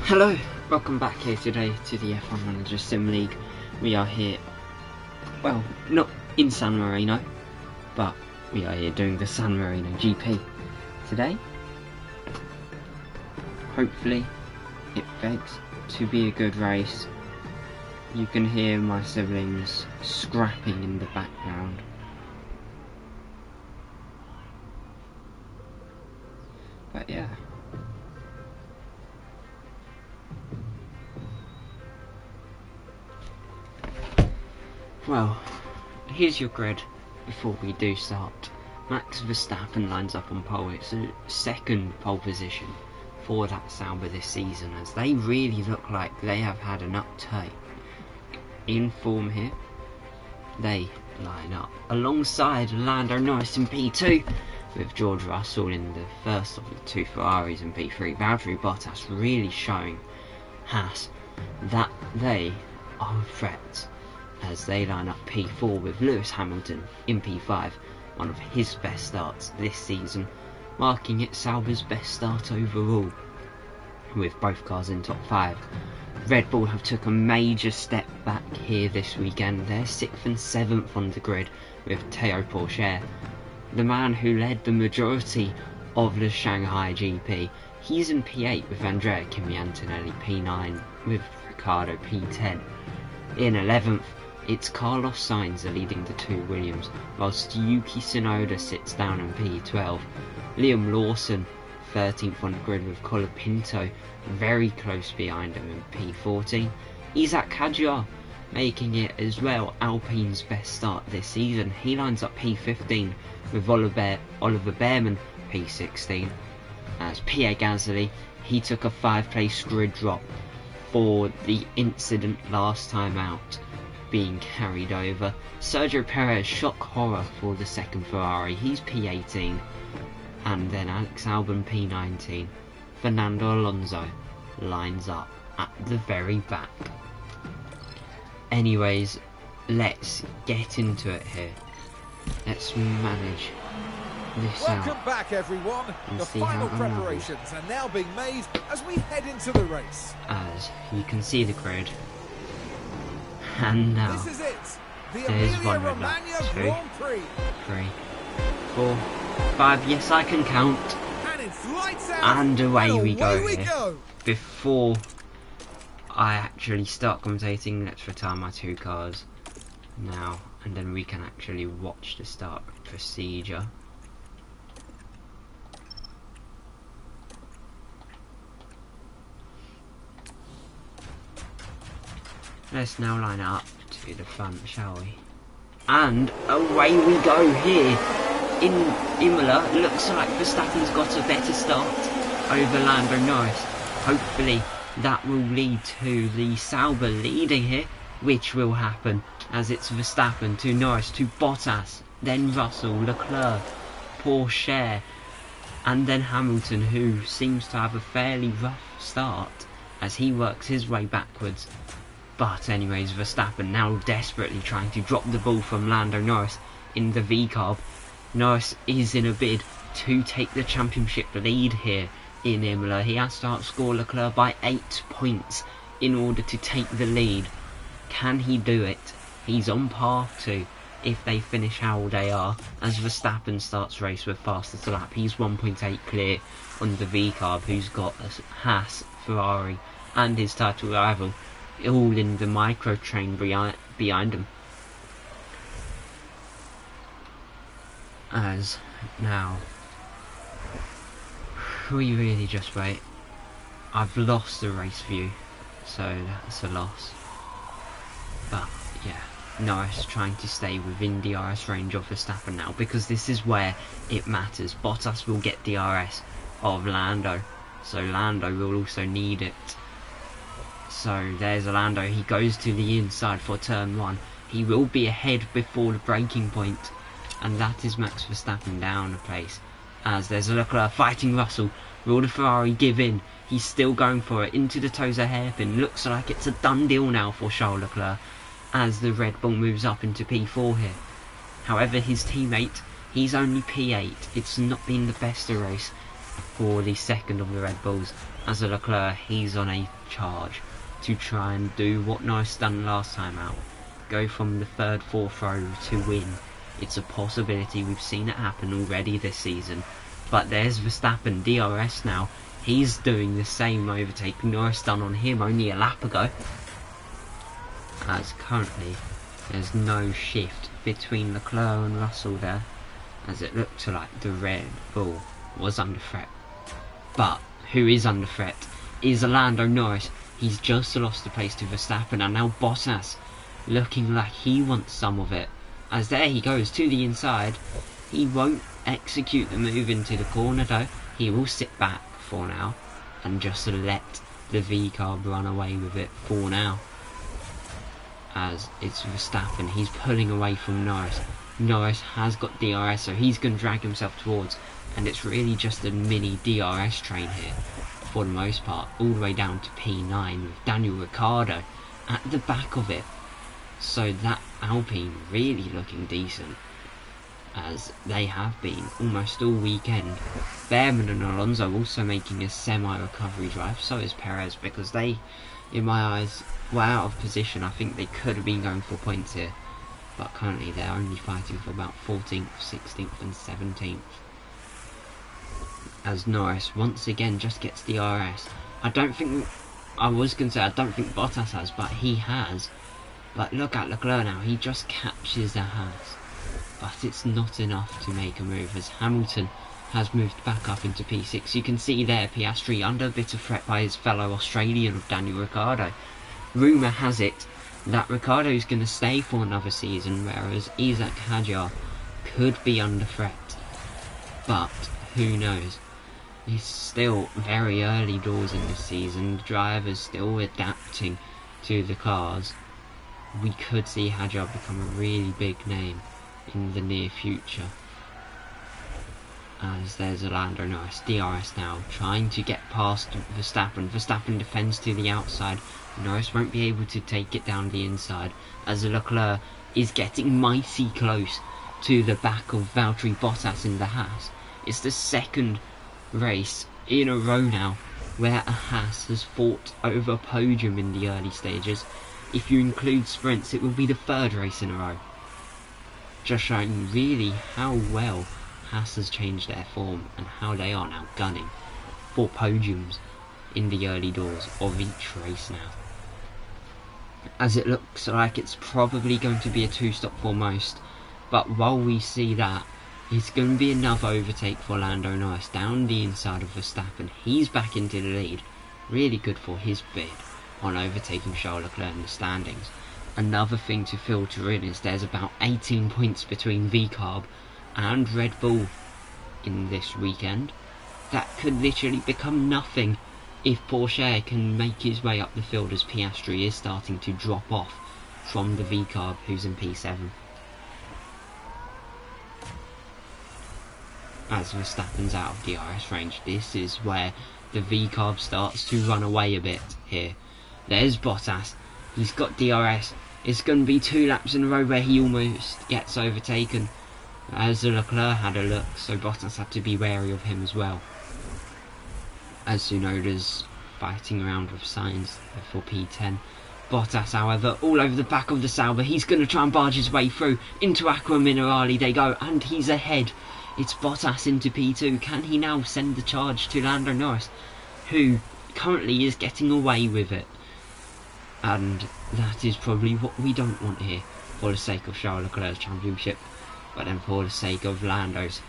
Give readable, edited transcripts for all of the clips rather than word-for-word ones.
Hello, welcome back here today to the F1 Manager Sim League. We are here, well, not in San Marino, but we are here doing the San Marino GP today. Hopefully it begs to be a good race. You can hear my siblings scrapping in the background. But yeah. Well, here's your grid before we do start. Max Verstappen lines up on pole. It's a second pole position for that Sauber this season, as they really look like they have had an upturn in form here. They line up alongside Lando Norris in P2, with George Russell in the first of the two Ferraris in P3. Valtteri Bottas really showing Haas that they are a threat, as they line up P4 with Lewis Hamilton in P5, one of his best starts this season, marking it Sauber's best start overall, with both cars in top 5. Red Bull have took a major step back here this weekend. They're 6th and 7th on the grid with Théo Pourchaire, the man who led the majority of the Shanghai GP. He's in P8 with Andrea Kimi Antonelli, P9 with Ricciardo, P10. In 11th, it's Carlos Sainz leading the two Williams, whilst Yuki Tsunoda sits down in P12. Liam Lawson 13th on the grid with Colapinto very close behind him in P14. Isaac Kadjar making it as well Alpine's best start this season. He lines up P15 with Oliver Behrman P16. As Pierre Gasly, he took a 5-place grid drop for the incident last time out, being carried over. Sergio Perez, shock horror for the second Ferrari, he's P18. And then Alex Albon P19. Fernando Alonso lines up at the very back. Anyways, let's get into it here. Let's manage this out. Welcome back, everyone. The final preparations are now being made as we head into the race. As you can see the grid. And now, this is it. There's one red light. 2, 3, 4, 5. Yes, I can count. And it's lights out. And away we go here. Before I actually start commentating, let's retire my two cars now, and then we can actually watch the start procedure. Let's now line up to the front, shall we? And away we go here in Imola. Looks like Verstappen's got a better start over Lando Norris. Hopefully that will lead to the Sauber leading here, which will happen, as it's Verstappen to Norris to Bottas, then Russell, Leclerc, Pourchaire, and then Hamilton, who seems to have a fairly rough start as he works his way backwards. But anyways, Verstappen now desperately trying to drop the ball from Lando Norris in the V-carb. Norris is in a bid to take the championship lead here in Imola. He has to outscore Leclerc by 8 points in order to take the lead. Can he do it? He's on path to, if they finish how they are, as Verstappen starts race with fastest lap. He's 1.8 clear on the V-carb, who's got a Haas, Ferrari and his title rival all in the micro train behind him. As now we really just wait. I've lost the race view, so that's a loss. But yeah, Norris trying to stay within DRS range of Verstappen now, because this is where it matters. Bottas will get DRS of Lando, so Lando will also need it. So there's Lando, he goes to the inside for turn 1. He will be ahead before the braking point, and that is Max Verstappen down a place. As there's Leclerc fighting Russell. Will the Ferrari give in? He's still going for it into the Tosa hairpin. Looks like it's a done deal now for Charles Leclerc, as the Red Bull moves up into P4 here. However, his teammate, he's only P8. It's not been the best of race. for the second of the Red Bulls. As a Leclerc, he's on a charge to try and do what Norris done last time out. Go from the third, fourth row to win. It's a possibility, we've seen it happen already this season. But there's Verstappen, DRS now. He's doing the same overtake Norris done on him only a lap ago. As currently, there's no shift between Leclerc and Russell there, as it looked like the Red Bull was under threat. But who is under threat is Lando Norris. He's just lost the place to Verstappen, and now Bottas looking like he wants some of it. As there he goes to the inside. He won't execute the move into the corner though. He will sit back for now and just let the V-carb run away with it for now. As it's Verstappen, he's pulling away from Norris. Norris has got DRS, so he's going to drag himself towards, and it's really just a mini DRS train here for the most part, all the way down to P9 with Daniel Ricciardo at the back of it. So that Alpine really looking decent, as they have been almost all weekend. Behrman and Alonso also making a semi-recovery drive, so is Perez, because they, in my eyes, were out of position. I think they could have been going for points here, but currently they're only fighting for about 14th, 16th and 17th. As Norris once again just gets DRS. I don't think Bottas has, but he has. But look at Leclerc now, he just catches a Haas. But it's not enough to make a move, as Hamilton has moved back up into P6. You can see there Piastri under a bit of threat by his fellow Australian of Daniel Ricciardo. Rumour has it that Ricciardo is going to stay for another season, whereas Isaac Hadjar could be under threat. But who knows? It's still very early doors in this season. The drivers still adapting to the cars. We could see Hadjar become a really big name in the near future. As there's a Lando Norris, DRS now, trying to get past Verstappen. Verstappen defends to the outside. Norris won't be able to take it down the inside, as Leclerc is getting mighty close to the back of Valtteri Bottas in the Haas. It's the second race in a row now where a Haas has fought over a podium in the early stages. If you include sprints, it will be the third race in a row. Just showing really how well Haas has changed their form and how they are now gunning for podiums in the early doors of each race now. As it looks like it's probably going to be a two-stop for most, but while we see that, it's going to be another overtake for Lando Norris down the inside of Verstappen. He's back into the lead, really good for his bid on overtaking Charles Leclerc in the standings. Another thing to filter in is there's about 18 points between V-carb and Red Bull in this weekend. That could literally become nothing if Porsche can make his way up the field, as Piastri is starting to drop off from the V-carb, who's in P7. As Verstappen's out of DRS range, this is where the V-carb starts to run away a bit here. There's Bottas, he's got DRS. It's going to be 2 laps in a row where he almost gets overtaken, as Leclerc had a look, so Bottas had to be wary of him as well. As Tsunoda's fighting around with Sainz for P10. Bottas, however, all over the back of the Sauber. He's going to try and barge his way through. Into Aqua Minerali they go, and he's ahead. It's Bottas into P2. Can he now send the charge to Lando Norris, who currently is getting away with it? And that is probably what we don't want here, for the sake of Charles Leclerc's championship. But then for the sake of Lando's,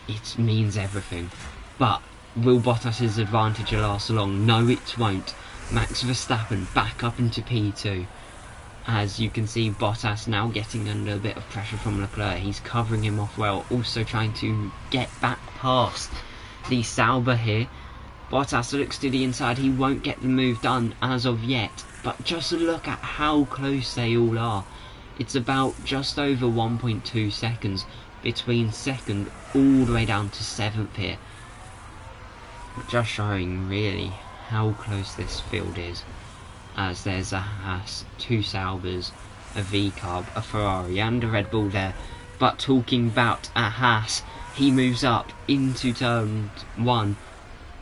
it means everything. But will Bottas's advantage last long? No, it won't. Max Verstappen back up into P2. As you can see, Bottas now getting under a bit of pressure from Leclerc. He's covering him off well, also trying to get back past the Sauber here. Bottas looks to the inside. He won't get the move done as of yet, but just look at how close they all are. It's about just over 1.2 seconds between second all the way down to 7th here. Just showing really how close this field is, as there's a Haas, 2 Saubers, a V-carb, a Ferrari and a Red Bull there. But talking about a Haas, he moves up into turn 1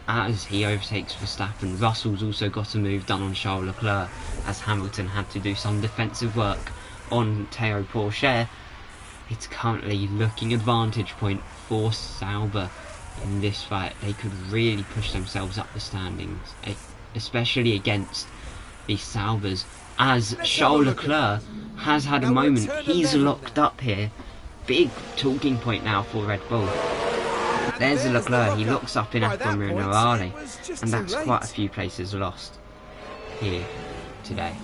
as he overtakes Verstappen. Russell's also got a move done on Charles Leclerc as Hamilton had to do some defensive work on Théo Pourchaire. It's currently looking advantage point for Sauber in this fight. They could really push themselves up the standings, especially against the Saubers, as Charles Leclerc has had a moment. He's locked up here. Big talking point now for Red Bull. There's Leclerc, he looks up in Aston Marino, and that's quite a few places lost here today,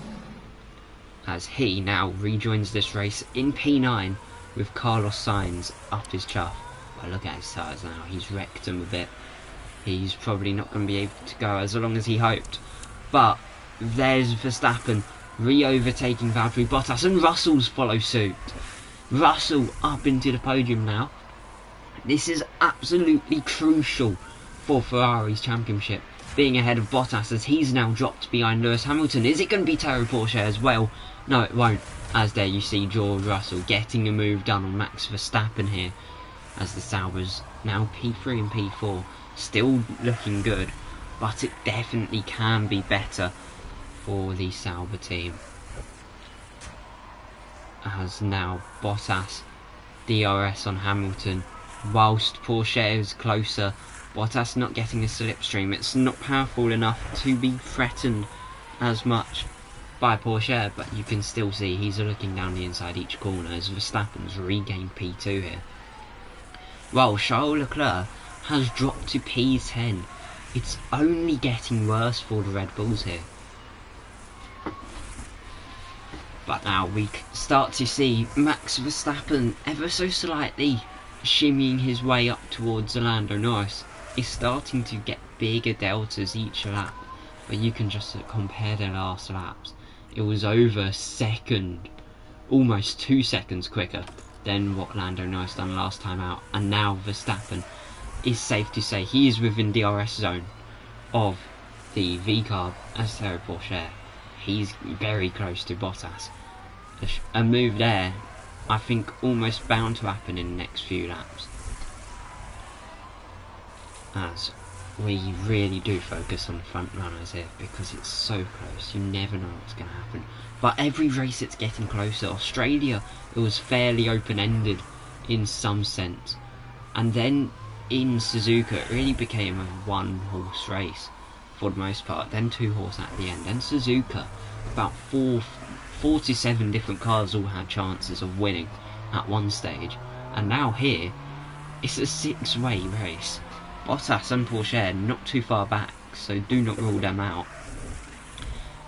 as he now rejoins this race in P9 with Carlos Sainz up his chuff. Well, look at his tyres now, he's wrecked them a bit. He's probably not going to be able to go as long as he hoped. But there's Verstappen re-overtaking Valtteri Bottas, and Russell's follow suit. Russell up into the podium now. This is absolutely crucial for Ferrari's championship, being ahead of Bottas, as he's now dropped behind Lewis Hamilton. Is it going to be Théo Pourchaire as well? No, it won't, as there you see George Russell getting a move done on Max Verstappen here, as the Saubers now P3 and P4, still looking good, but it definitely can be better for the Sauber team. As now Bottas DRS on Hamilton, whilst Pourchaire is closer. Bottas not getting a slipstream. It's not powerful enough to be threatened as much by Pourchaire, but you can still see he's looking down the inside each corner as Verstappen's regained P2 here. While Charles Leclerc has dropped to P10. It's only getting worse for the Red Bulls here. But now we start to see Max Verstappen ever so slightly shimmying his way up towards Lando Norris. He's starting to get bigger deltas each lap, but you can just compare their last laps. It was over a second, almost 2 seconds quicker than what Lando Norris done last time out, and now Verstappen is safe to say he is within DRS zone of the V-carb as Théo Pourchaire. He's very close to Bottas. A move there, I think, almost bound to happen in the next few laps, as we really do focus on the front runners here because it's so close. You never know what's going to happen, but every race it's getting closer. Australia, it was fairly open-ended in some sense, and then in Suzuka it really became a one-horse race for the most part, then 2-horse at the end. Then Suzuka, about 47 different cars all had chances of winning at one stage, and now here it's a 6-way race. Bottas and Pourchaire not too far back, so do not rule them out.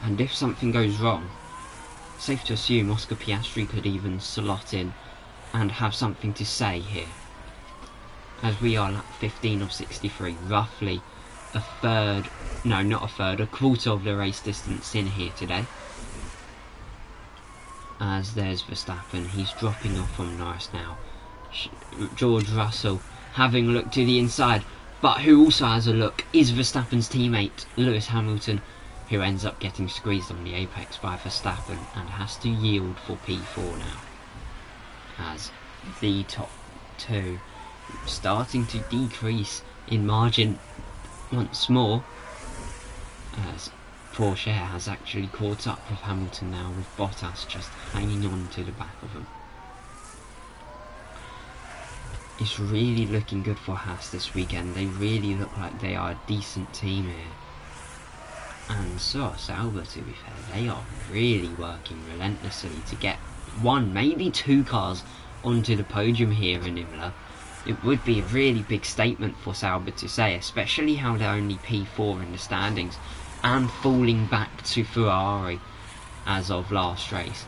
And if something goes wrong, safe to assume Oscar Piastri could even slot in and have something to say here, as we are lap 15 of 63, roughly a quarter of the race distance in here today. As there's Verstappen, he's dropping off from Norris now. George Russell having a look to the inside, but who also has a look is Verstappen's teammate Lewis Hamilton, who ends up getting squeezed on the apex by Verstappen and has to yield for P4 now, as the top two starting to decrease in margin once more, as Pourchaire has actually caught up with Hamilton now, with Bottas just hanging on to the back of him. It's really looking good for Haas this weekend. They really look like they are a decent team here. And so are Sauber, to be fair. They are really working relentlessly to get one, maybe 2 cars onto the podium here in Imola. It would be a really big statement for Sauber to say, especially how they're only P4 in the standings and falling back to Ferrari as of last race.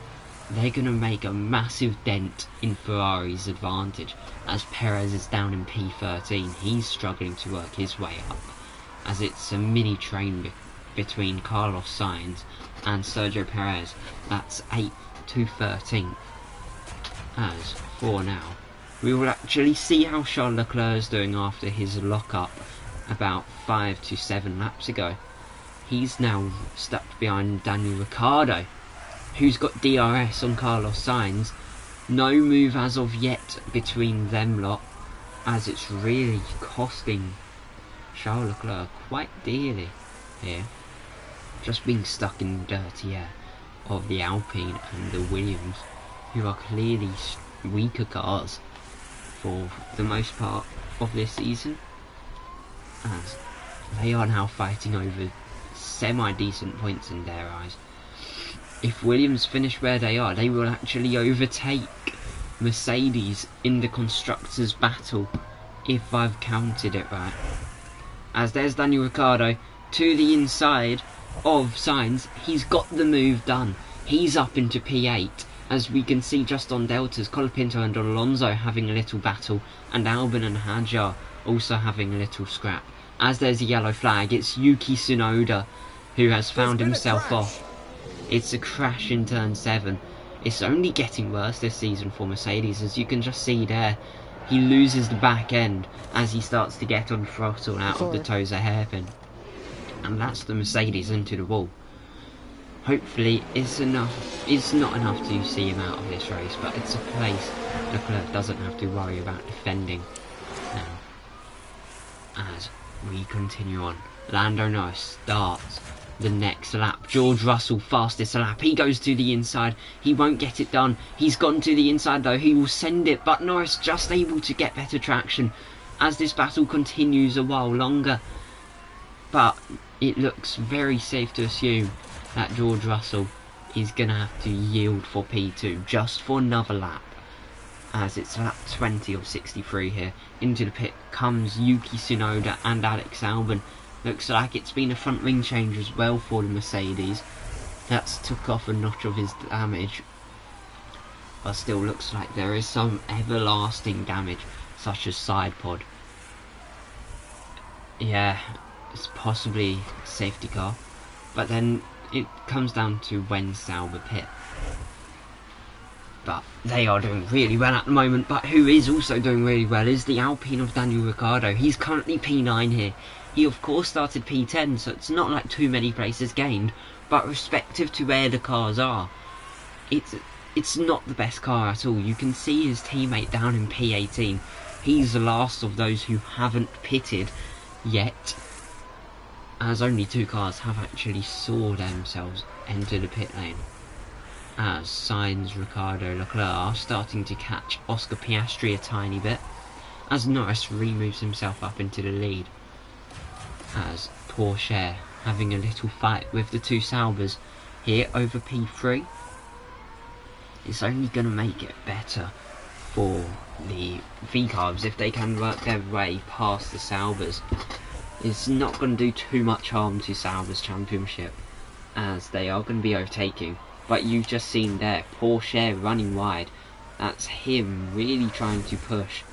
They're going to make a massive dent in Ferrari's advantage, as Perez is down in P13. He's struggling to work his way up, as it's a mini train between Carlos Sainz and Sergio Perez. That's 8th to 13th. As for now, we will actually see how Charles Leclerc is doing after his lock-up about 5 to 7 laps ago. He's now stuck behind Daniel Ricciardo, who's got DRS on Carlos Sainz. No move as of yet between them lot, as it's really costing Charles Leclerc quite dearly here, just being stuck in the dirty air of the Alpine and the Williams, who are clearly weaker cars for the most part of this season, as they are now fighting over semi-decent points in their eyes. If Williams finish where they are, they will actually overtake Mercedes in the Constructors' battle, if I've counted it right. As there's Daniel Ricciardo to the inside of Sainz. He's got the move done. He's up into P8, as we can see just on Deltas. Colapinto and Alonso having a little battle, and Albon and Hadjar also having a little scrap. As there's a yellow flag, it's Yuki Tsunoda who has found himself off. It's a crash in turn 7. It's only getting worse this season for Mercedes, as you can just see there. He loses the back end as he starts to get on throttle out of the Tosa hairpin. And that's the Mercedes into the wall. Hopefully it's enough. It's not enough to see him out of this race, but it's a place Leclerc doesn't have to worry about defending now. As we continue on, Lando Norris starts the next lap. George Russell fastest lap. He goes to the inside. He won't get it done. He's gone to the inside though. He will send it, but Norris just able to get better traction as this battle continues a while longer. But it looks very safe to assume that George Russell is going to have to yield for P2 just for another lap, as it's lap 20 of 63 here. Into the pit comes Yuki Tsunoda and Alex Albon. Looks like it's been a front wing change as well for the Mercedes. That's took off a notch of his damage, but still looks like there is some everlasting damage, such as side pod. Yeah, it's possibly safety car, but then it comes down to when Sauber pit. But they are doing really well at the moment. But who is also doing really well is the Alpine of Daniel Ricciardo. He's currently P9 here. He of course started P10, so it's not like too many places gained, but respective to where the cars are, it's not the best car at all. You can see his teammate down in P18. He's the last of those who haven't pitted yet, as only 2 cars have actually saw themselves enter the pit lane. As Sainz, Ricciardo, Leclerc are starting to catch Oscar Piastri a tiny bit, as Norris removes himself up into the lead. As Porsche having a little fight with the 2 Saubers here over P3. It's only going to make it better for the V-Carbs if they can work their way past the Saubers. It's not going to do too much harm to Sauber's championship, as they are going to be overtaking. But you've just seen there, Porsche running wide. That's him really trying to push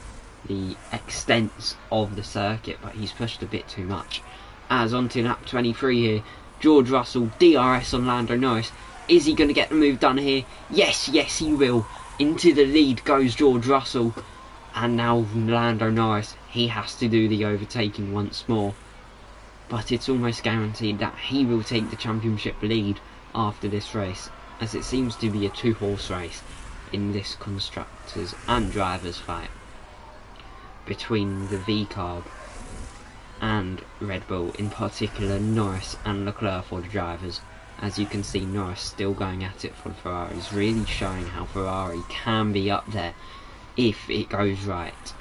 the extents of the circuit, but he's pushed a bit too much. As onto lap 23 here, George Russell, DRS on Lando Norris. Is he going to get the move done here? Yes, yes he will. Into the lead goes George Russell. And now Lando Norris, he has to do the overtaking once more. But it's almost guaranteed that he will take the championship lead after this race, as it seems to be a 2-horse race in this constructors and drivers fight between the V-Carb and Red Bull, in particular Norris and Leclerc for the drivers. As you can see, Norris still going at it for the Ferraris, really showing how Ferrari can be up there if it goes right.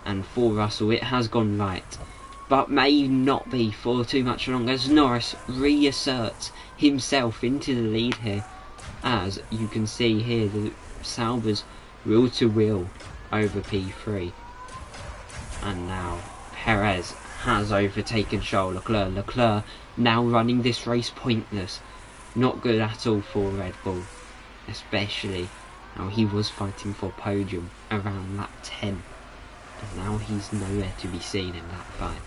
And for Russell it has gone right, but may not be for too much longer, as Norris reasserts himself into the lead here. As you can see here, the Saubers wheel to wheel over P3. And now Perez has overtaken Charles Leclerc. Leclerc now running this race pointless. Not good at all for Red Bull, especially now he was fighting for podium around lap 10, and now he's nowhere to be seen in that fight.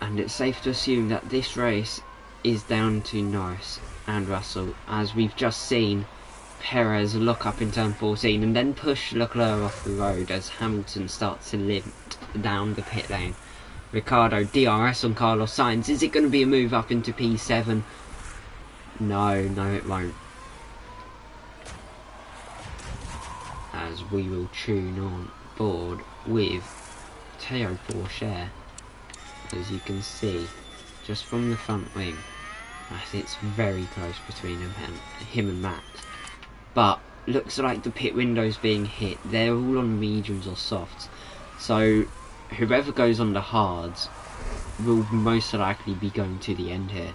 And it's safe to assume that this race is down to Norris and Russell, as we've just seen Perez lock up in turn 14 and then push Leclerc off the road as Hamilton starts to limp down the pit lane. Ricciardo DRS on Carlos Sainz. Is it going to be a move up into P7? No, it won't. As we will tune on board with Théo Pourchaire, as you can see just from the front wing, as it's very close between him and Max. But looks like the pit window's being hit. They're all on mediums or softs, so whoever goes on the hards will most likely be going to the end here,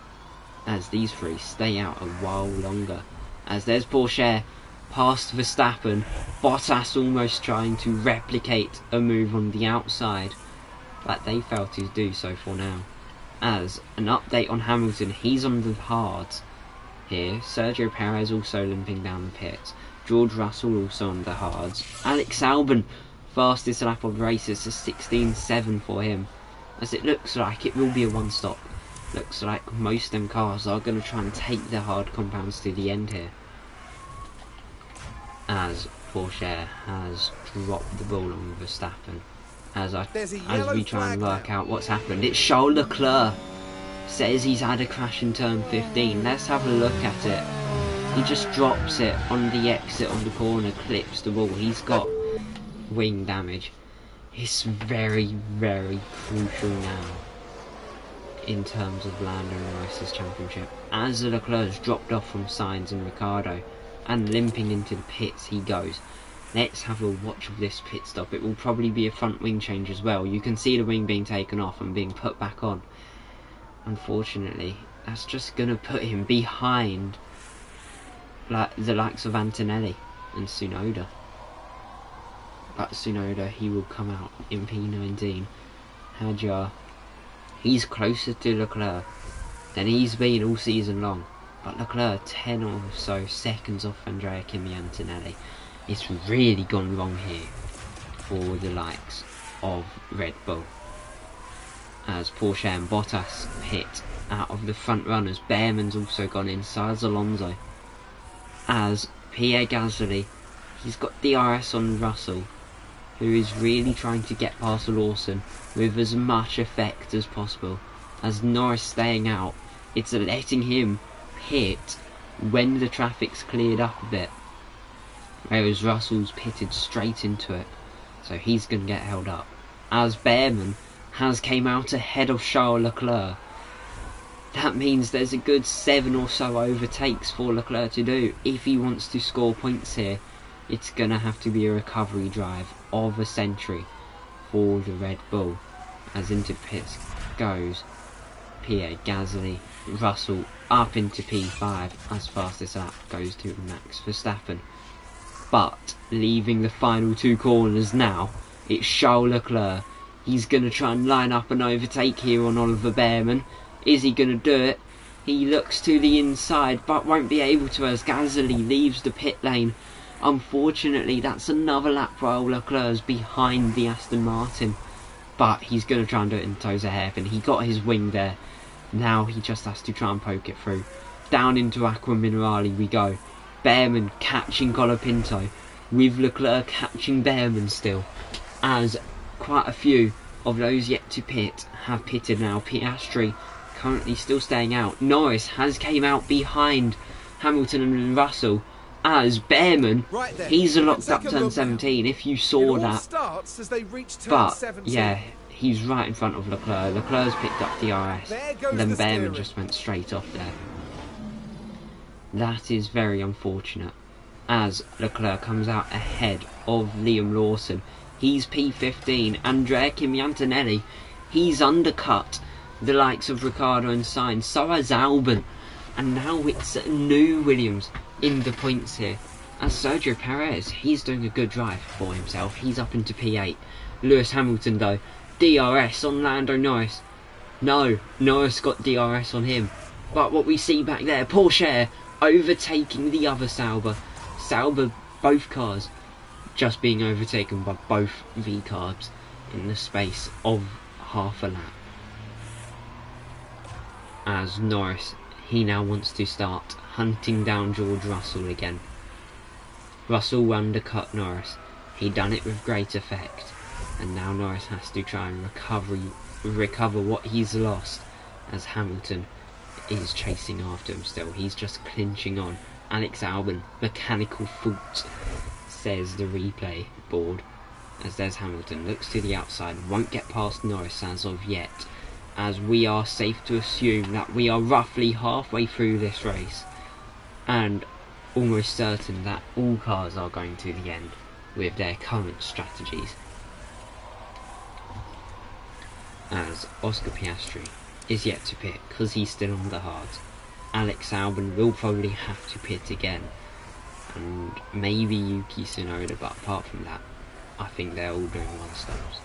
as these three stay out a while longer. As there's Pourchaire past Verstappen, Bottas almost trying to replicate a move on the outside, but they fail to do so for now. As an update on Hamilton, he's on the hards here. Sergio Perez also limping down the pits. George Russell also on the hards. Alex Albon, fastest lap of the race, is a 16.7 for him. As it looks like it will be a one stop. Looks like most of them cars are going to try and take their hard compounds to the end here. As Pourchaire has dropped the ball on Verstappen. As we try and work out what's happened, it's Charles Leclerc. Says he's had a crash in turn 15. Let's have a look at it. He just drops it on the exit on the corner, clips the ball. He's got wing damage. It's very, very crucial now in terms of Lando Norris's championship, as Leclerc's dropped off from Sainz and Ricciardo, and limping into the pits he goes. Let's have a watch of this pit stop. It will probably be a front wing change as well. You can see the wing being taken off and being put back on. Unfortunately, that's just going to put him behind the likes of Antonelli and Tsunoda. But Tsunoda, he will come out in P19. Hadjar, he's closer to Leclerc than he's been all season long. But Leclerc 10 or so seconds off Andrea Kimi Antonelli. It's really gone wrong here for the likes of Red Bull. As Pourchaire and Bottas pit out of the front runners. Behrman's also gone in, so has Alonso. As Pierre Gasly, he's got DRS on Russell, who is really trying to get past Lawson with as much effect as possible. As Norris staying out, it's letting him pit when the traffic's cleared up a bit, whereas Russell's pitted straight into it, so he's going to get held up. As Behrman has came out ahead of Charles Leclerc, that means there's a good 7 or so overtakes for Leclerc to do. If he wants to score points here, it's going to have to be a recovery drive of a century for the Red Bull. As into pits goes Pierre Gasly. Russell up into P5 as fastest lap goes to Max Verstappen. But leaving the final two corners now, it's Charles Leclerc. He's going to try and line up an overtake here on Oliver Behrman. Is he going to do it? He looks to the inside but won't be able to, as Gasly leaves the pit lane. Unfortunately, that's another lap while Leclerc's behind the Aston Martin. But he's going to try and do it in toes a hairpin. He got his wing there. Now he just has to try and poke it through. Down into Aqua Minerale we go. Behrman catching Colapinto, with Leclerc catching Behrman still. As quite a few of those yet to pit have pitted now. Piastri currently still staying out. Norris has came out behind Hamilton and Russell. As Behrman, he's locked up turn 17, if you saw that. But yeah, he's right in front of Leclerc. Leclerc's picked up DRS, and then Behrman just went straight off there. That is very unfortunate, as Leclerc comes out ahead of Liam Lawson. He's P15. Andrea Kimi Antonelli, he's undercut the likes of Ricciardo and Sainz. So has Albon. And now it's a new Williams in the points here. As Sergio Perez, he's doing a good drive for himself. He's up into P8. Lewis Hamilton though, DRS on Lando Norris. No, Norris got DRS on him. But what we see back there, Pourchaire overtaking the other Sauber. Sauber, both cars just being overtaken by both V-carbs in the space of half a lap. As Norris, he now wants to start hunting down George Russell again. Russell undercut Norris. He done it with great effect, and now Norris has to try and recover what he's lost, as Hamilton is chasing after him still. He's just clinching on. Alex Albon, mechanical fault, says the replay board. as there's Hamilton, looks to the outside, won't get past Norris as of yet, as we are safe to assume that we are roughly halfway through this race, and almost certain that all cars are going to the end with their current strategies. As Oscar Piastri is yet to pit because he's still on the hards. Alex Albon will probably have to pit again, and maybe Yuki Tsunoda, but apart from that, I think they're all doing one-stops.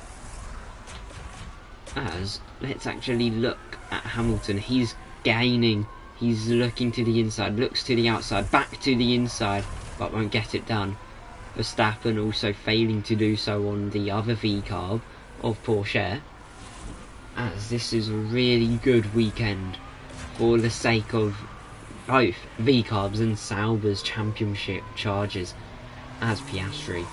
As, let's actually look at Hamilton. He's gaining, he's looking to the inside, looks to the outside, back to the inside, but won't get it done. Verstappen also failing to do so on the other V-carb of Porsche. As this is a really good weekend for the sake of both V-carbs and Sauber's championship charges, as Piastri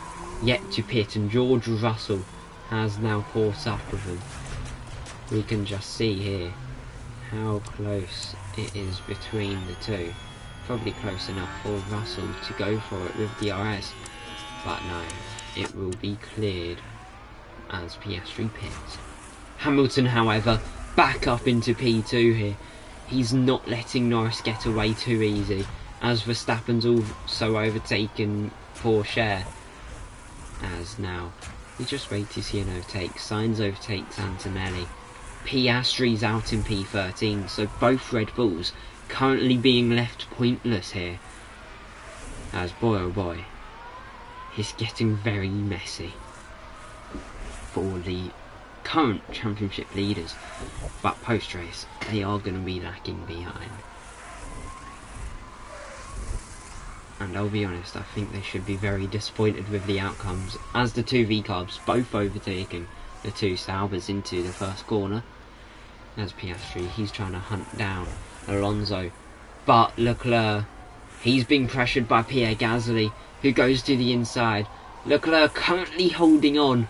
yet to pit and George Russell has now caught up with him. We can just see here how close it is between the two. Probably close enough for Russell to go for it with DRS, but no, it will be cleared as Piastri pits. Hamilton, however, back up into P2 here. He's not letting Norris get away too easy, as Verstappen's also overtaken Porsche. As now, we just wait to see an overtake. Sainz overtakes Antonelli. Piastri's out in P13, so both Red Bulls currently being left pointless here. As boy oh boy, it's getting very messy for the current championship leaders, but post-race they are going to be lacking behind. And I'll be honest, I think they should be very disappointed with the outcomes, as the two V-carbs both overtaking the two Saubers into the first corner. As Piastri, he's trying to hunt down Alonso, but Leclerc, he's being pressured by Pierre Gasly, who goes to the inside. Leclerc currently holding on,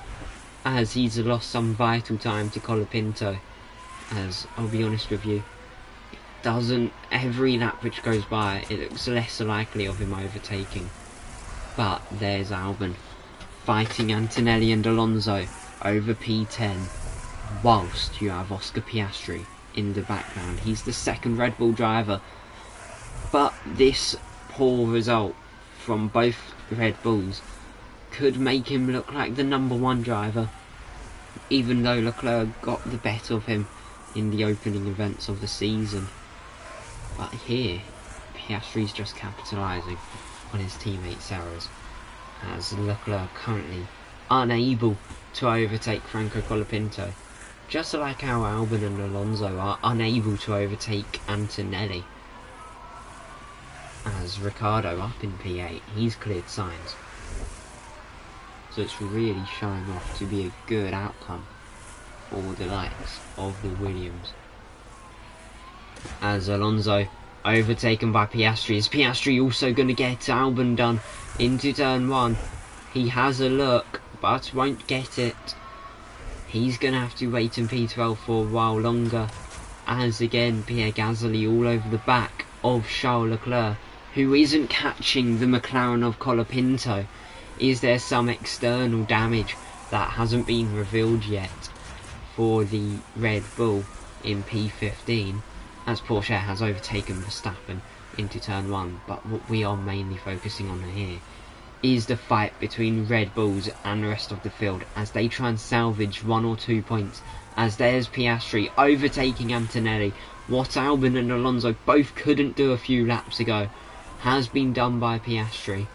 as he's lost some vital time to Colapinto. As I'll be honest with you, every lap which goes by, it looks less likely of him overtaking. But there's Albon fighting Antonelli and Alonso over P10, whilst you have Oscar Piastri in the background. He's the second Red Bull driver, but this poor result from both Red Bulls could make him look like the number one driver, even though Leclerc got the better of him in the opening events of the season. But here, Piastri's just capitalising on his teammates' errors, as Leclerc currently unable to overtake Franco Colapinto, just like how Albon and Alonso are unable to overtake Antonelli. As Ricciardo up in P8, he's cleared Sainz. So it's really showing off to be a good outcome for the likes of the Williams. As Alonso overtaken by Piastri. Is Piastri also going to get Albon done into turn 1? He has a look, but won't get it. He's going to have to wait in P12 for a while longer. As again, Pierre Gasly all over the back of Charles Leclerc, who isn't catching the McLaren of Colapinto. Is there some external damage that hasn't been revealed yet for the Red Bull in P15, as Porsche has overtaken Verstappen into turn 1? But what we are mainly focusing on here is the fight between Red Bulls and the rest of the field, as they try and salvage 1 or 2 points. As there's Piastri overtaking Antonelli. What Albon and Alonso both couldn't do a few laps ago has been done by Piastri.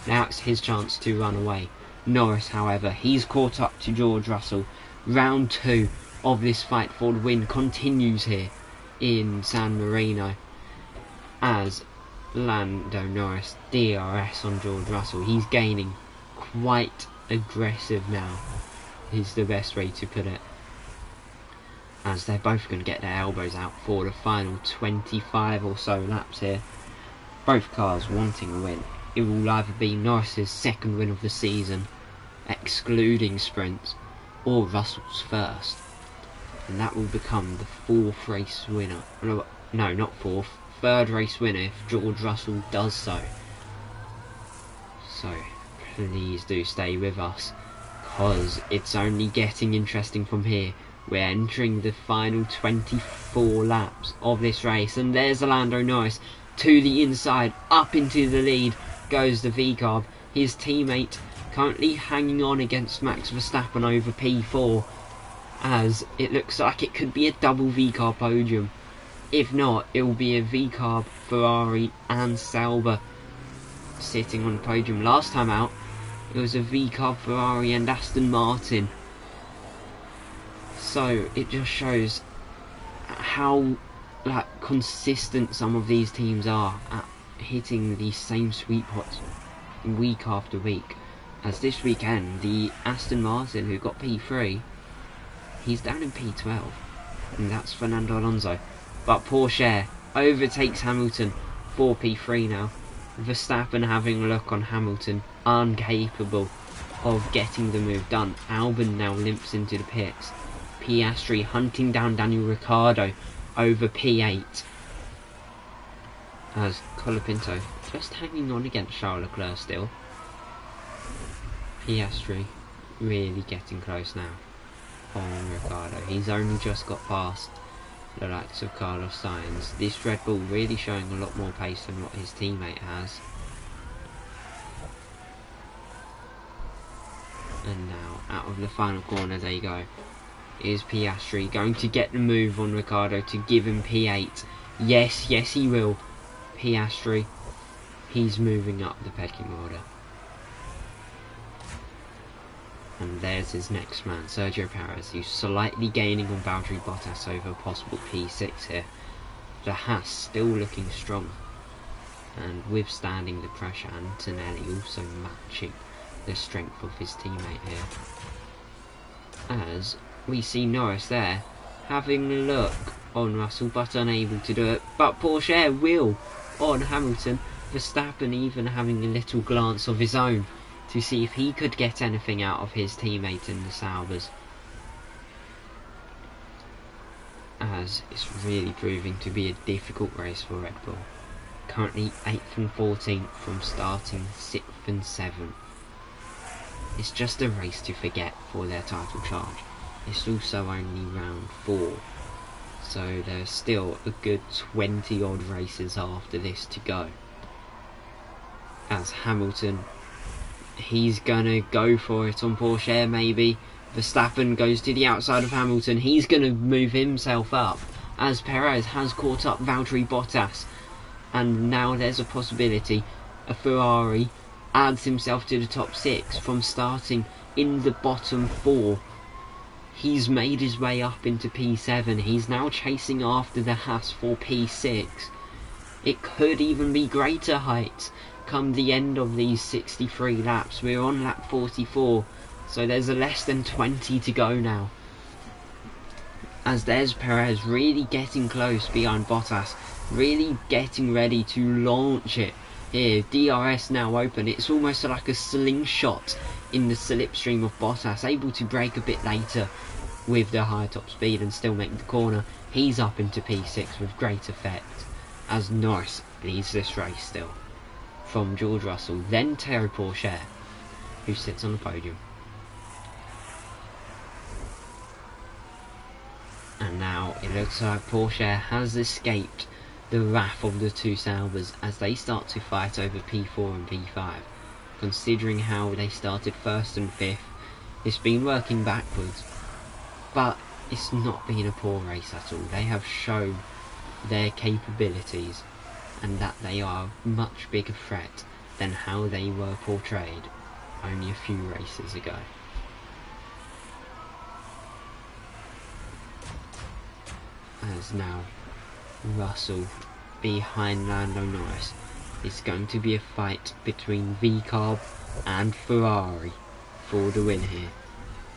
Now it's his chance to run away. Norris, however, he's caught up to George Russell. Round 2 of this fight for the win continues here in San Marino, as Lando Norris DRS on George Russell. He's gaining quite aggressive now, is the best way to put it, as they're both going to get their elbows out for the final 25 or so laps here. Both cars wanting a win. It will either be Norris's second win of the season, excluding sprints, or Russell's first, and that will become the 4th race winner. No, not 4th, 3rd race winner if George Russell does so. So please do stay with us, because it's only getting interesting from here. We're entering the final 24 laps of this race, and there's Lando Norris to the inside, up into the lead goes the V-Carb. His teammate currently hanging on against Max Verstappen over P4, as it looks like it could be a double V-Carb podium. If not, it will be a V-Carb, Ferrari and Sauber sitting on the podium. Last time out, it was a V-Carb, Ferrari and Aston Martin. So it just shows how consistent some of these teams are at hitting these same sweet spots week after week. As this weekend, the Aston Martin, who got P3, he's down in P12, and that's Fernando Alonso. But Porsche overtakes Hamilton for P3 now. Verstappen having a look on Hamilton, incapable of getting the move done. Albon now limps into the pits. Piastri hunting down Daniel Ricciardo over P8. As Colapinto just hanging on against Charles Leclerc still. Piastri really getting close now on Ricciardo. He's only just got past the likes of Carlos Sainz. This Red Bull really showing a lot more pace than what his teammate has. And now out of the final corner they go. Is Piastri going to get the move on Ricciardo to give him P8? Yes, yes he will. Piastri, he's moving up the pecking order. And there's his next man, Sergio Perez, who's slightly gaining on Valtteri Bottas over a possible P6 here. The Haas still looking strong and withstanding the pressure. Antonelli also matching the strength of his teammate here. As we see Norris there having a look on Russell but unable to do it. But Porsche will on Hamilton. Verstappen even having a little glance of his own to see if he could get anything out of his teammate in the Saubers. As it's really proving to be a difficult race for Red Bull. Currently 8th and 14th from starting 6th and 7th. It's just a race to forget for their title charge. It's also only round 4. So there's still a good 20 odd races after this to go. As Hamilton, he's gonna go for it on Porsche maybe. Verstappen goes to the outside of Hamilton. He's gonna move himself up as Perez has caught up Valtteri Bottas. And now there's a possibility a Ferrari adds himself to the top 6 from starting in the bottom 4. He's made his way up into P7. He's now chasing after the Haas for P6. It could even be greater heights come the end of these 63 laps. We're on lap 44, so there's a less than 20 to go now. As there's Perez really getting close behind Bottas, really getting ready to launch it here. DRS now open. It's almost like a slingshot in the slipstream of Bottas, able to brake a bit later with the high top speed and still make the corner. He's up into P6 with great effect as Norris leads this race still from George Russell, then Terry Porsche, who sits on the podium. And now it looks like Porsche has escaped the wrath of the two Saubers as they start to fight over P4 and P5. Considering how they started 1st and 5th, it's been working backwards, but it's not been a poor race at all. They have shown their capabilities and that they are a much bigger threat than how they were portrayed only a few races ago. As now Russell behind Lando Norris. It's going to be a fight between V-Carb and Ferrari for the win here.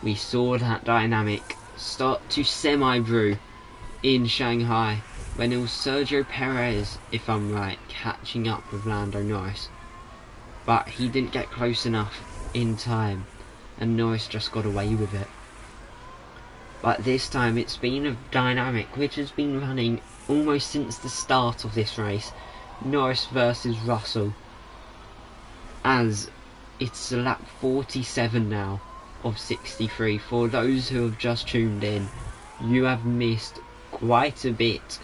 We saw that dynamic start to semi-brew in Shanghai when it was Sergio Perez, if I'm right, catching up with Lando Norris. But he didn't get close enough in time and Norris just got away with it. But this time it's been a dynamic which has been running almost since the start of this race. Norris versus Russell. As it's lap 47 now of 63. For those who have just tuned in, you have missed quite a bit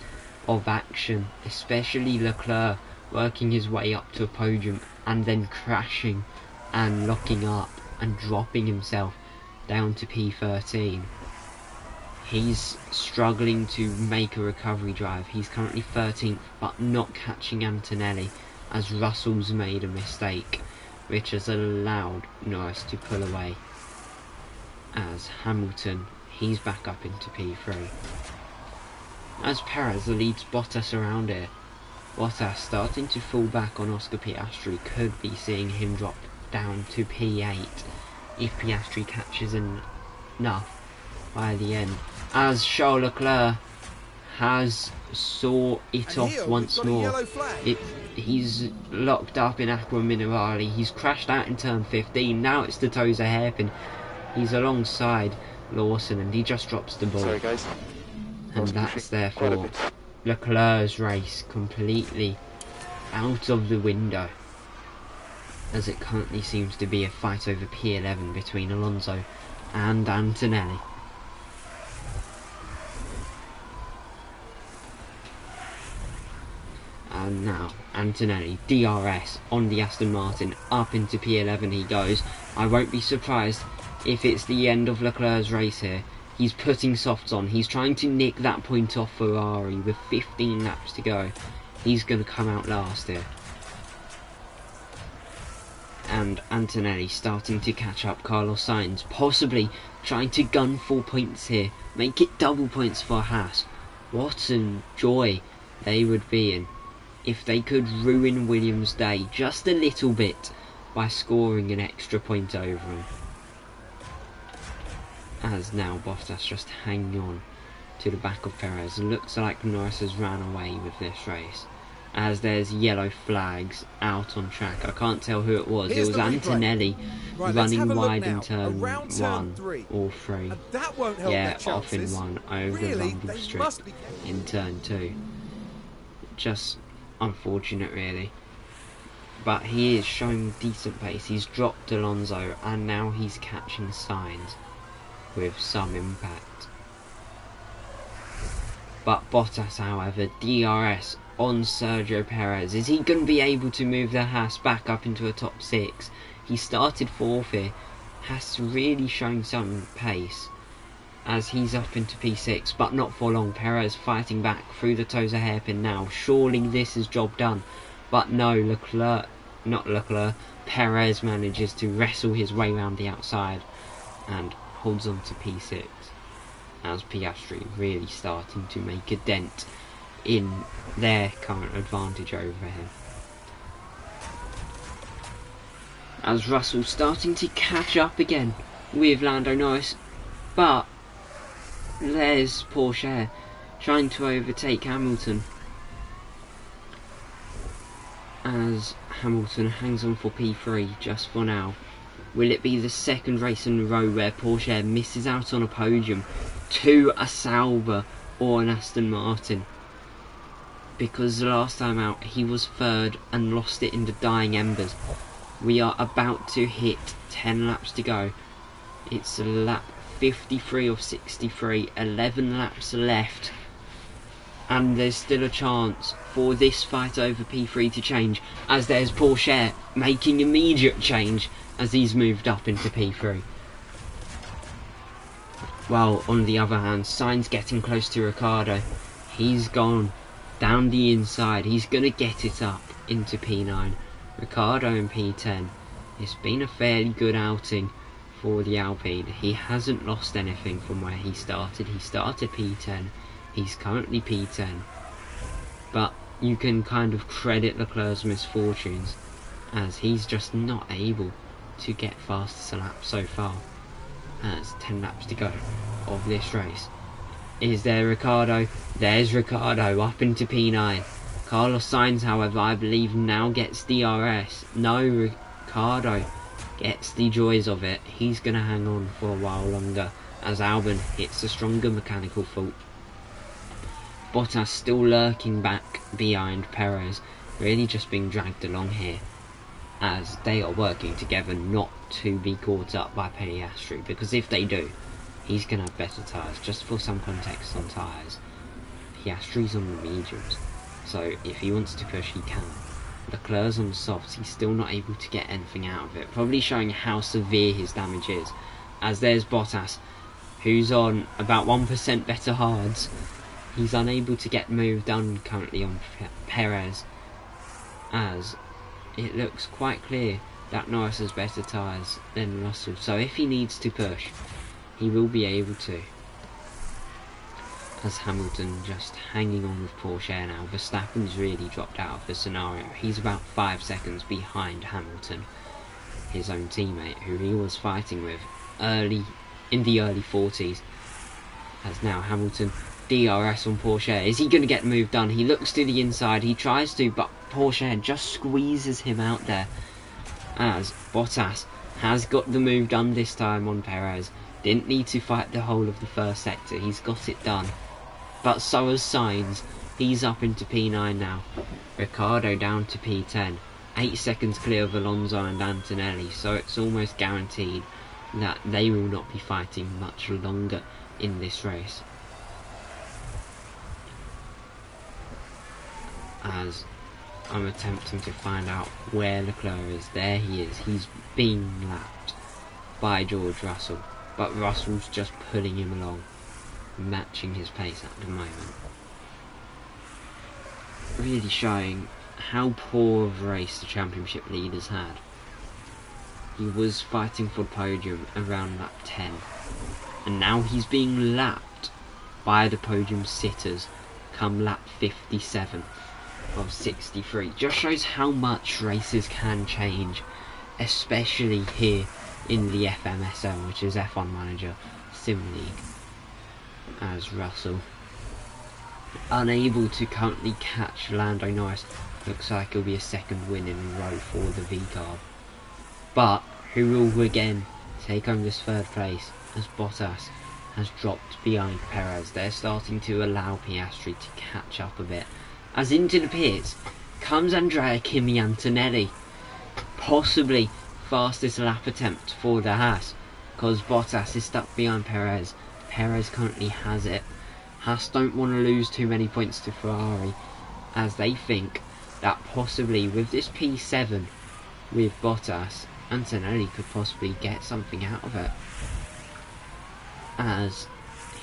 of action, especially Leclerc working his way up to a podium and then crashing and locking up and dropping himself down to P13. He's struggling to make a recovery drive. He's currently 13th, but not catching Antonelli, as Russell's made a mistake, which has allowed Norris to pull away. As Hamilton, he's back up into P3. As Perez leads Bottas around here. Bottas starting to fall back on Oscar Piastri, could be seeing him drop down to P8 if Piastri catches enough by the end. As Charles Leclerc has saw it off once more. He's locked up in Aqua Minerale. He's crashed out in turn 15. Now it's the Tosa hairpin. He's alongside Lawson and he just drops the ball. Sorry guys. And that's therefore Leclerc's race completely out of the window, as it currently seems to be a fight over P11 between Alonso and Antonelli. And now Antonelli, DRS on the Aston Martin, up into P11 he goes. I won't be surprised if it's the end of Leclerc's race here. He's putting softs on. He's trying to nick that point off Ferrari with 15 laps to go. He's going to come out last here. And Antonelli starting to catch up Carlos Sainz, possibly trying to gun 4 points here, make it double points for Haas. What a joy they would be in if they could ruin Williams' day just a little bit by scoring an extra point over him. As now Bottas just hanging on to the back of Perez. Looks like Norris has ran away with this race, as there's yellow flags out on track. I can't tell who it was. It was Antonelli running wide in turn 1 or 3. Yeah, off in 1 over the rumble strip in turn 2. Just unfortunate really. But he is showing decent pace. He's dropped Alonso and now he's catching Sainz with some impact. But Bottas, however, DRS on Sergio Perez. Is he going to be able to move the Haas back up into a top 6? He started 4th here. Haas really showing some pace as he's up into P6, but not for long. Perez fighting back through the Tosa hairpin now. Surely this is job done. But no, Perez manages to wrestle his way around the outside and holds on to P6, as Piastri really starting to make a dent in their current advantage over him. As Russell starting to catch up again with Lando Norris, but there's Porsche trying to overtake Hamilton, as Hamilton hangs on for P3 just for now. Will it be the second race in a row where Porsche misses out on a podium to a Sauber or an Aston Martin? Because the last time out he was 3rd and lost it in the dying embers. We are about to hit 10 laps to go. It's lap 53 of 63, 11 laps left. And there's still a chance for this fight over P3 to change, as there's Porsche making immediate change as he's moved up into P3. While on the other hand, Sainz getting close to Ricciardo. He's gone down the inside. He's going to get it up into P9. Ricciardo in P10. It's been a fairly good outing for the Alpine. He hasn't lost anything from where he started. He started P10. He's currently P10. But you can kind of credit Leclerc's misfortunes, as he's just not able to get fastest lap so far. As 10 laps to go of this race. Is there Ricciardo? There's Ricciardo up into P9. Carlos Sainz, however, I believe now gets DRS. No, Ricciardo gets the joys of it. He's going to hang on for a while longer as Albon hits a stronger mechanical fault. Bottas still lurking back behind Perez, really just being dragged along here as they are working together not to be caught up by Piastri, because if they do, he's going to have better tyres. Just for some context on tyres, Piastri's on the mediums, so if he wants to push he can. Leclerc's on the softs, he's still not able to get anything out of it, probably showing how severe his damage is, as there's Bottas, who's on about 1% better hards. He's unable to get move done currently on Perez, as it looks quite clear that Norris has better tyres than Russell, so if he needs to push, he will be able to. As Hamilton just hanging on with Porsche now. Verstappen's really dropped out of the scenario. He's about 5 seconds behind Hamilton, his own teammate, who he was fighting with in the early 40s. As now Hamilton, DRS on Porsche. Is he going to get the move done? He looks to the inside, he tries to, but Porsche just squeezes him out there. As Bottas has got the move done this time on Perez. Didn't need to fight the whole of the first sector, he's got it done. But so has Sainz, he's up into P9 now. Ricciardo down to P10. 8 seconds clear of Alonso and Antonelli, so it's almost guaranteed that they will not be fighting much longer in this race. As I'm attempting to find out where Leclerc is. There he is. He's being lapped by George Russell, but Russell's just pulling him along, matching his pace at the moment. Really showing how poor of a race the championship leaders had. He was fighting for the podium around lap 10, and now he's being lapped by the podium sitters come lap 57 of 63. Just shows how much races can change, especially here in the FMSL, which is F1 Manager Sim League. As Russell, unable to currently catch Lando Norris, looks like it'll be a second win in a row for the V-Carb, but who will again take home this third place, as Bottas has dropped behind Perez. They're starting to allow Piastri to catch up a bit, as into the pits comes Andrea Kimi Antonelli, possibly fastest lap attempt for the Haas, because Bottas is stuck behind Perez. Perez currently has it. Haas don't want to lose too many points to Ferrari, as they think that possibly with this P7 with Bottas, Antonelli could possibly get something out of it, as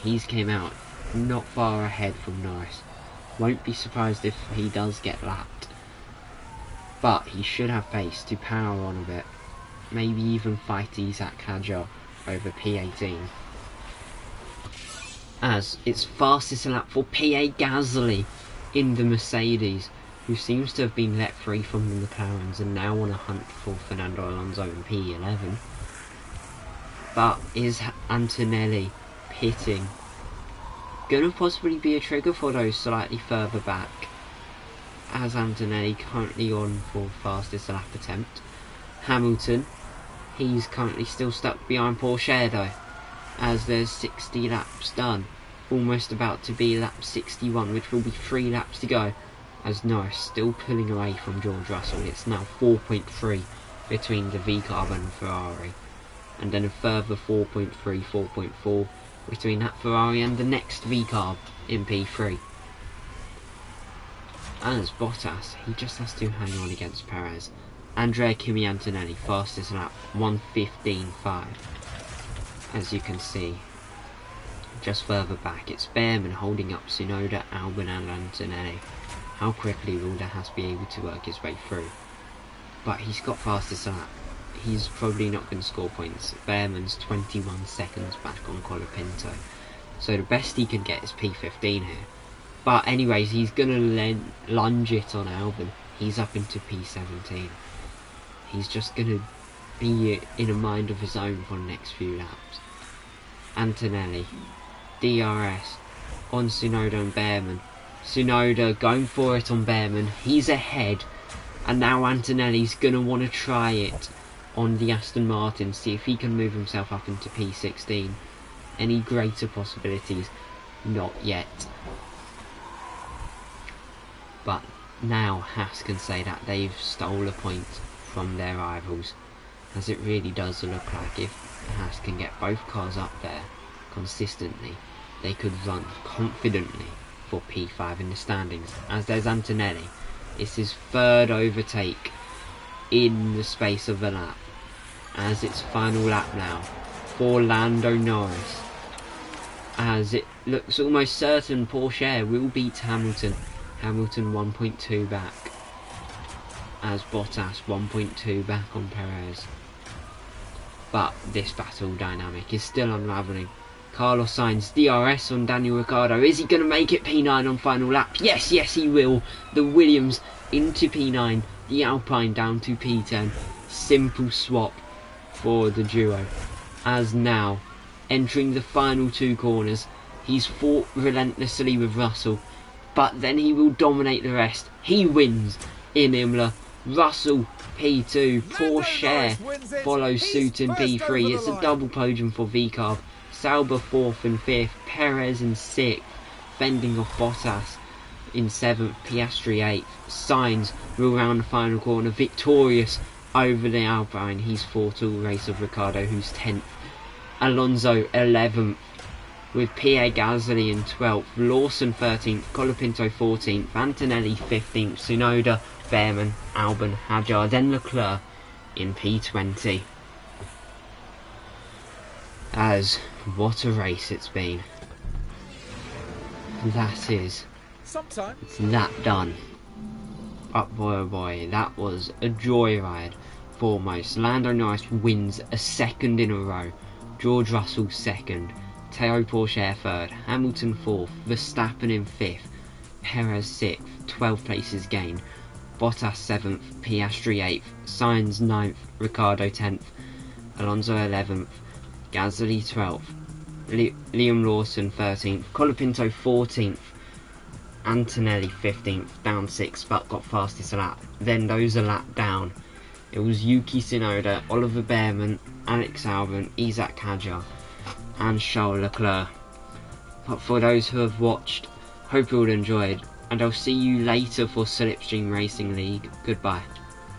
he's came out not far ahead from Norris. Won't be surprised if he does get lapped, but he should have pace to power on a bit, maybe even fight Isaac Hadjar over P18. As it's fastest lap for Pierre Gasly in the Mercedes, who seems to have been let free from the McLarens and now on a hunt for Fernando Alonso in P11. But is Antonelli pitting gonna possibly be a trigger for those slightly further back, as Antonelli currently on for fastest lap attempt. Hamilton, he's currently still stuck behind Porsche though, as there's 60 laps done, almost about to be lap 61, which will be 3 laps to go, as Norris still pulling away from George Russell. It's now 4.3 between the V-Carb and Ferrari, and then a further 4.3, 4.4 between that Ferrari and the next V-Carb in P3. As Bottas, he just has to hang on against Perez. Andrea Kimi Antonelli, fastest lap, 1:15.5. As you can see, just further back, it's Behrman holding up Tsunoda, Albon and Antonelli. How quickly will the Haas be able to work his way through? But he's got fastest lap. He's probably not going to score points. Behrman's 21 seconds back on Colapinto, so the best he can get is P15 here. But anyways, he's going to lunge it on Albon. He's up into P17. He's just going to be in a mind of his own for the next few laps. Antonelli, DRS on Tsunoda and Behrman. Tsunoda going for it on Behrman. He's ahead, and now Antonelli's going to want to try it on the Aston Martin, see if he can move himself up into P16. Any greater possibilities? Not yet. But now Haas can say that they've stole a point from their rivals, as it really does look like if Haas can get both cars up there consistently, they could run confidently for P5 in the standings. As there's Antonelli, it's his third overtake in the space of a lap, as it's final lap now for Lando Norris, as it looks almost certain Porsche will beat Hamilton. Hamilton 1.2 back, as Bottas 1.2 back on Perez. But this battle dynamic is still unravelling. Carlos Sainz DRS on Daniel Ricciardo. Is he going to make it P9 on final lap? Yes, yes he will. The Williams into P9, the Alpine down to P10. Simple swap for the duo. As now, entering the final two corners, he's fought relentlessly with Russell, but then he will dominate the rest. He wins in Imola. Russell P2, Porsche follows suit in P3. It's a double podium for VCARB. Sauber 4th and 5th, Perez in 6th, fending off Bottas in 7th, Piastri 8th. Sainz will round the final corner victorious over the Alpine. He's fought all race of Ricciardo, who's 10th. Alonso 11th, with Pierre Gasly in 12th, Lawson 13th, Colapinto 14th, Antonelli 15th, Tsunoda, Behrman, Albon, Hadjar, then Leclerc in P20. As what a race it's been. That is, it's that done. But boy oh boy, that was a joyride foremost. Lando Norris wins a second in a row. George Russell second. Teo Porsche third. Hamilton fourth. Verstappen in fifth. Perez sixth. 12 places gained. Bottas 7th. Piastri 8th. Sainz 9th. Ricciardo 10th. Alonso 11th. Gasly 12th. Liam Lawson 13th. Colapinto 14th. Antonelli 15th, down 6, but got fastest lap. Then those a lap down, it was Yuki Tsunoda, Oliver Behrman, Alex Albon, Isaac Hadjar and Charles Leclerc. But for those who have watched, hope you all enjoyed, and I'll see you later for Slipstream Racing League. Goodbye.